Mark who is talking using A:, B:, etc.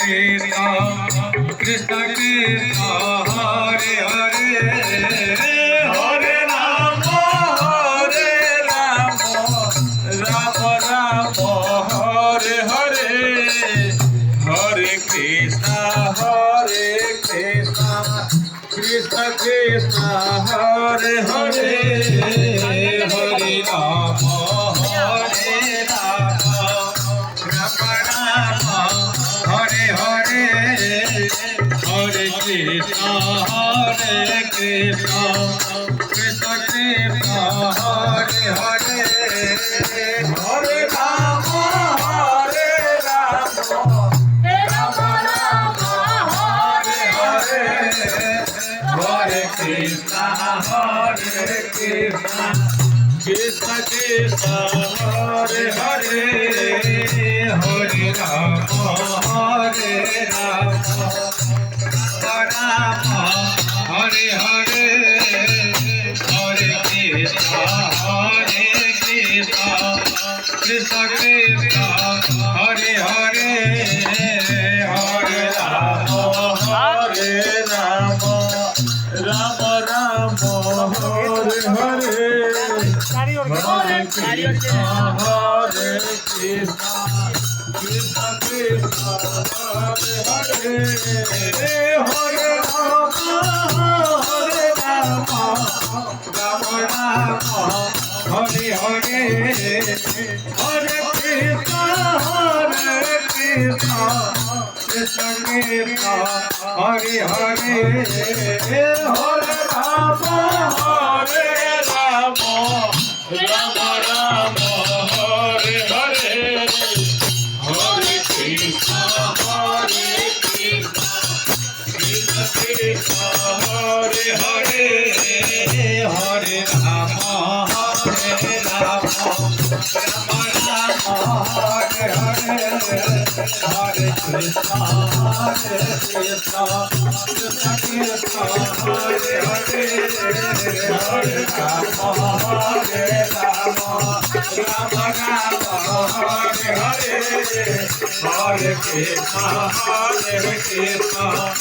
A: Krishna Krishna Hare Hare Hare Rama Rama Rama Hare Hare Hare Krishna Krishna Krishna Hare Hare Hare Rama Rama Rama Hare Hare Hare Krishna Krishna Krishna Hare Hare Hare Rama Rama Rama Hare Hare Hare Krishna Krishna Krishna Krishna Hare Hare Hare Rama Rama Hare Hare Hare Krishna Krishna Krishna Hare Hare Hare Rama Rama Rama Hare Hare Hare Krishna Krishna Krishna Hare Hare Hare Rama Rama Rama Hare Hare Hare Krishna Krishna Krishna Hare Hare Hare Rama Rama Rama Hare Hare Hare Krishna Krishna Krishna Hare Hare Hare Rama Rama Hare Hare Hare Krishna Krishna Krishna Hare Hare Hare Rama Hare Hare Hare Krishna